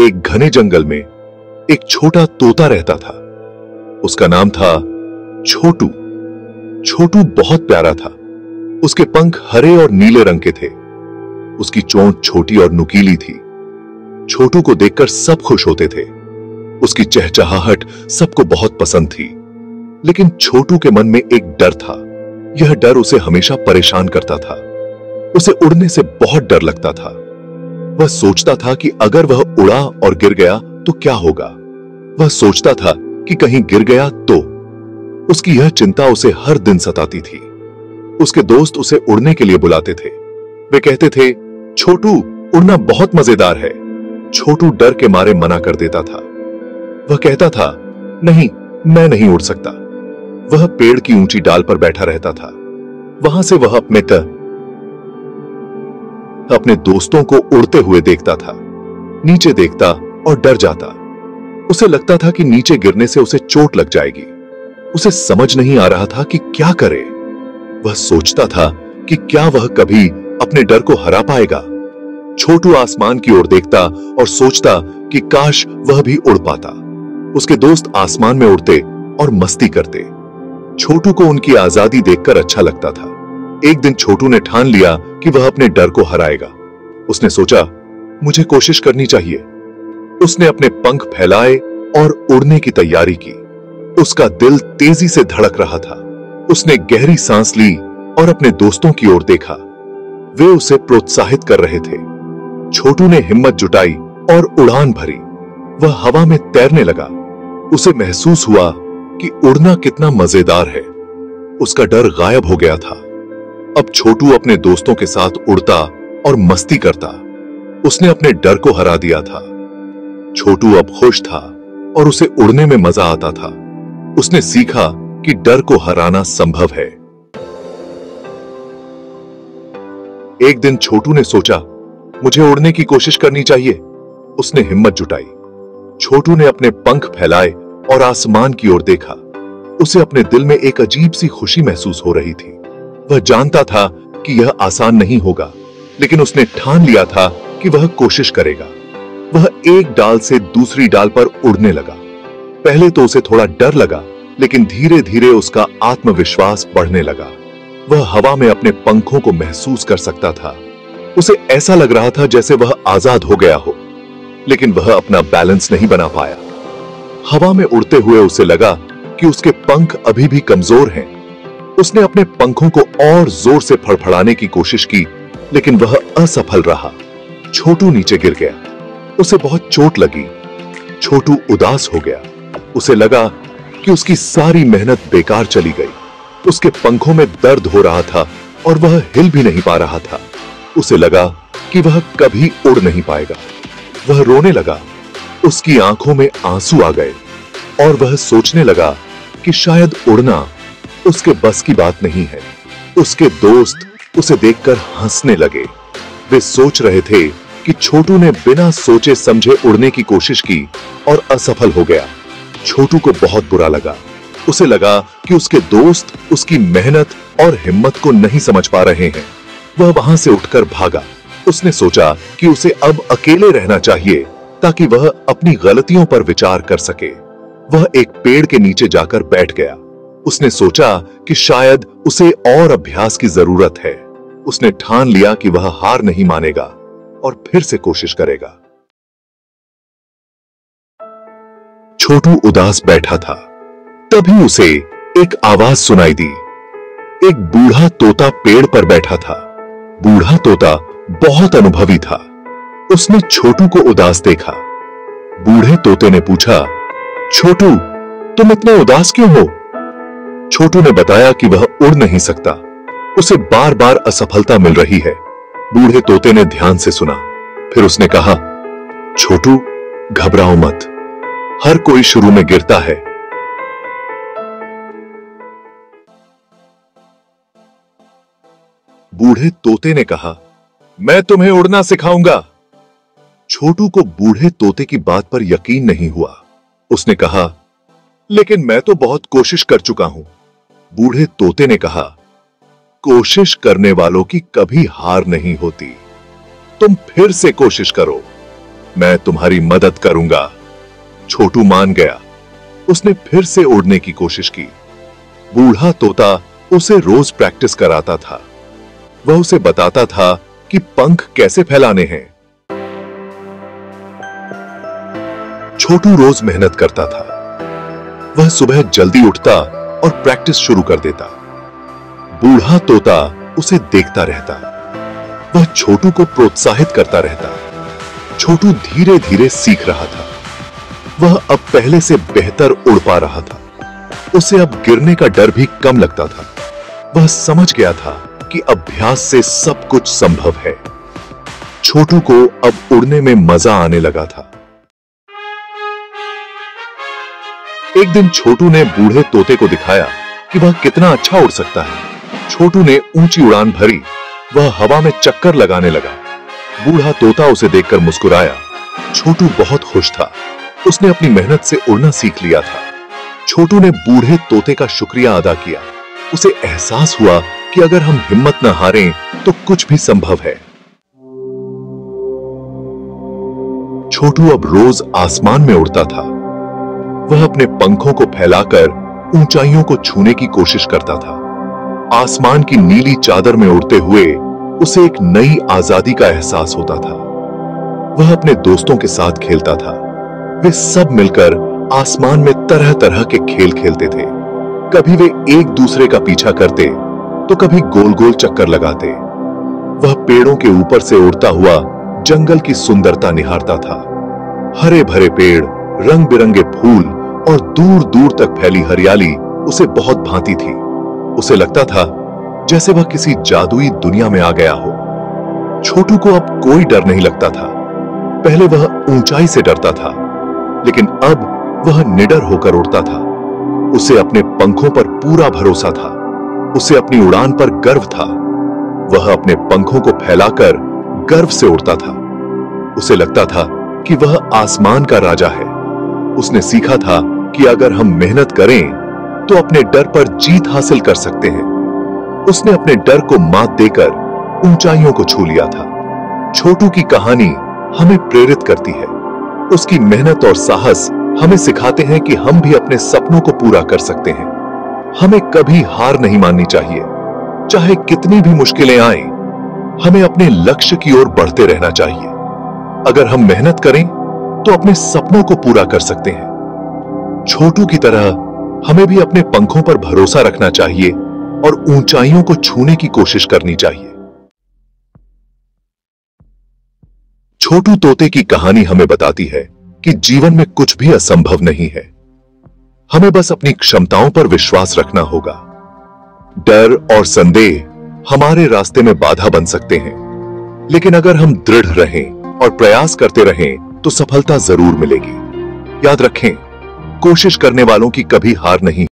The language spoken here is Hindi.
एक घने जंगल में एक छोटा तोता रहता था। उसका नाम था छोटू। छोटू बहुत प्यारा था। उसके पंख हरे और नीले रंग के थे। उसकी चोंच छोटी और नुकीली थी। छोटू को देखकर सब खुश होते थे। उसकी चहचहाहट सबको बहुत पसंद थी। लेकिन छोटू के मन में एक डर था। यह डर उसे हमेशा परेशान करता था। उसे उड़ने से बहुत डर लगता था। वह सोचता था कि अगर वह उड़ा और गिर गया तो क्या होगा। वह सोचता था कि कहीं गिर गया तो। उसकी यह चिंता उसे हर दिन सताती थी। उसके दोस्त उसे उड़ने के लिए बुलाते थे। वे कहते थे, छोटू, उड़ना बहुत मजेदार है। छोटू डर के मारे मना कर देता था। वह कहता था, नहीं, मैं नहीं उड़ सकता। वह पेड़ की ऊंची डाल पर बैठा रहता था। वहां से वह अपने दोस्तों को उड़ते हुए देखता था। नीचे देखता और डर जाता। उसे लगता था कि नीचे गिरने से उसे चोट लग जाएगी। उसे समझ नहीं आ रहा था कि क्या करे। वह सोचता था कि क्या वह कभी अपने डर को हरा पाएगा। छोटू आसमान की ओर देखता और सोचता कि काश वह भी उड़ पाता। उसके दोस्त आसमान में उड़ते और मस्ती करते। छोटू को उनकी आजादी देखकर अच्छा लगता था। एक दिन छोटू ने ठान लिया कि वह अपने डर को हराएगा। उसने सोचा, मुझे कोशिश करनी चाहिए। उसने अपने पंख फैलाए और उड़ने की तैयारी की। उसका दिल तेजी से धड़क रहा था। उसने गहरी सांस ली और अपने दोस्तों की ओर देखा। वे उसे प्रोत्साहित कर रहे थे। छोटू ने हिम्मत जुटाई और उड़ान भरी। वह हवा में तैरने लगा। उसे महसूस हुआ कि उड़ना कितना मजेदार है। उसका डर गायब हो गया था। अब छोटू अपने दोस्तों के साथ उड़ता और मस्ती करता। उसने अपने डर को हरा दिया था। छोटू अब खुश था और उसे उड़ने में मजा आता था। उसने सीखा कि डर को हराना संभव है। एक दिन छोटू ने सोचा, मुझे उड़ने की कोशिश करनी चाहिए। उसने हिम्मत जुटाई। छोटू ने अपने पंख फैलाए और आसमान की ओर देखा। उसे अपने दिल में एक अजीब सी खुशी महसूस हो रही थी। वह जानता था कि यह आसान नहीं होगा, लेकिन उसने ठान लिया था कि वह कोशिश करेगा। वह एक डाल से दूसरी डाल पर उड़ने लगा। पहले तो उसे थोड़ा डर लगा, लेकिन धीरे धीरे उसका आत्मविश्वास बढ़ने लगा। वह हवा में अपने पंखों को महसूस कर सकता था। उसे ऐसा लग रहा था जैसे वह आजाद हो गया हो, लेकिन वह अपना बैलेंस नहीं बना पाया। हवा में उड़ते हुए उसे लगा कि उसके पंख अभी भी कमजोर हैं। उसने अपने पंखों को और जोर से फड़फड़ाने की कोशिश की, लेकिन वह असफल रहा। छोटू नीचे गिर गया। उसे बहुत चोट लगी। छोटू उदास हो गया। उसे लगा कि उसकी सारी मेहनत बेकार चली गई। उसके पंखों में दर्द हो रहा था और वह हिल भी नहीं पा रहा था। उसे लगा कि वह कभी उड़ नहीं पाएगा। वह रोने लगा। उसकी आंखों में आंसू आ गए और वह सोचने लगा कि शायद उड़ना उसके बस की बात नहीं है। उसके दोस्त उसे देखकर हंसने लगे। वे सोच रहे थे कि छोटू ने बिना सोचे समझे उड़ने की कोशिश की और असफल हो गया। छोटू को बहुत बुरा लगा। उसे लगा कि उसके दोस्त उसकी मेहनत और हिम्मत को नहीं समझ पा रहे हैं। वह वहां से उठकर भागा। उसने सोचा कि उसे अब अकेले रहना चाहिए ताकि वह अपनी गलतियों पर विचार कर सके। वह एक पेड़ के नीचे जाकर बैठ गया। उसने सोचा कि शायद उसे और अभ्यास की जरूरत है। उसने ठान लिया कि वह हार नहीं मानेगा और फिर से कोशिश करेगा। छोटू उदास बैठा था। तभी उसे एक आवाज सुनाई दी। एक बूढ़ा तोता पेड़ पर बैठा था। बूढ़ा तोता बहुत अनुभवी था। उसने छोटू को उदास देखा। बूढ़े तोते ने पूछा, छोटू, तुम इतना उदास क्यों हो? छोटू ने बताया कि वह उड़ नहीं सकता। उसे बार बार असफलता मिल रही है। बूढ़े तोते ने ध्यान से सुना। फिर उसने कहा, छोटू, घबराओ मत। हर कोई शुरू में गिरता है। बूढ़े तोते ने कहा, मैं तुम्हें उड़ना सिखाऊंगा। छोटू को बूढ़े तोते की बात पर यकीन नहीं हुआ। उसने कहा, लेकिन मैं तो बहुत कोशिश कर चुका हूं। बूढ़े तोते ने कहा, कोशिश करने वालों की कभी हार नहीं होती। तुम फिर से कोशिश करो। मैं तुम्हारी मदद करूंगा। छोटू मान गया। उसने फिर से उड़ने की कोशिश की। बूढ़ा तोता उसे रोज प्रैक्टिस कराता था। वह उसे बताता था कि पंख कैसे फैलाने हैं। छोटू रोज मेहनत करता था। वह सुबह जल्दी उठता और प्रैक्टिस शुरू कर देता। बूढ़ा तोता उसे देखता रहता। वह छोटू को प्रोत्साहित करता रहता। छोटू धीरे धीरे सीख रहा था। वह अब पहले से बेहतर उड़ पा रहा था। उसे अब गिरने का डर भी कम लगता था। वह समझ गया था कि अभ्यास से सब कुछ संभव है। छोटू को अब उड़ने में मजा आने लगा था। एक दिन छोटू ने बूढ़े तोते को दिखाया कि वह कितना अच्छा उड़ सकता है। छोटू ने ऊंची उड़ान भरी। वह हवा में चक्कर लगाने लगा। बूढ़ा तोता उसे देखकर मुस्कुराया। छोटू बहुत खुश था। उसने अपनी मेहनत से उड़ना सीख लिया था। छोटू ने बूढ़े तोते का शुक्रिया अदा किया। उसे एहसास हुआ कि अगर हम हिम्मत न हारें तो कुछ भी संभव है। छोटू अब रोज आसमान में उड़ता था। वह अपने पंखों को फैलाकर ऊंचाइयों को छूने की कोशिश करता था। आसमान की नीली चादर में उड़ते हुए उसे एक नई आजादी का एहसास होता था। वह अपने दोस्तों के साथ खेलता था। वे सब मिलकर आसमान में तरह तरह के खेल खेलते थे। कभी वे एक दूसरे का पीछा करते तो कभी गोल गोल चक्कर लगाते। वह पेड़ों के ऊपर से उड़ता हुआ जंगल की सुंदरता निहारता था। हरे भरे पेड़, रंग बिरंगे फूल और दूर दूर तक फैली हरियाली उसे बहुत भाती थी। उसे लगता था जैसे वह किसी जादुई दुनिया में आ गया हो। छोटू को अब कोई डर नहीं लगता था। पहले वह ऊंचाई से डरता था, लेकिन अब वह निडर होकर उड़ता था। उसे अपने पंखों पर पूरा भरोसा था। उसे अपनी उड़ान पर गर्व था। वह अपने पंखों को फैलाकर गर्व से उड़ता था। उसे लगता था कि वह आसमान का राजा है। उसने सीखा था कि अगर हम मेहनत करें तो अपने डर पर जीत हासिल कर सकते हैं। उसने अपने डर को मात देकर ऊंचाइयों को छू लिया था। छोटू की कहानी हमें प्रेरित करती है। उसकी मेहनत और साहस हमें सिखाते हैं कि हम भी अपने सपनों को पूरा कर सकते हैं। हमें कभी हार नहीं माननी चाहिए। चाहे कितनी भी मुश्किलें आएं, हमें अपने लक्ष्य की ओर बढ़ते रहना चाहिए। अगर हम मेहनत करें तो अपने सपनों को पूरा कर सकते हैं। छोटू की तरह हमें भी अपने पंखों पर भरोसा रखना चाहिए और ऊंचाइयों को छूने की कोशिश करनी चाहिए। छोटू तोते की कहानी हमें बताती है कि जीवन में कुछ भी असंभव नहीं है। हमें बस अपनी क्षमताओं पर विश्वास रखना होगा। डर और संदेह हमारे रास्ते में बाधा बन सकते हैं, लेकिन अगर हम दृढ़ रहें और प्रयास करते रहें तो सफलता जरूर मिलेगी। याद रखें, कोशिश करने वालों की कभी हार नहीं।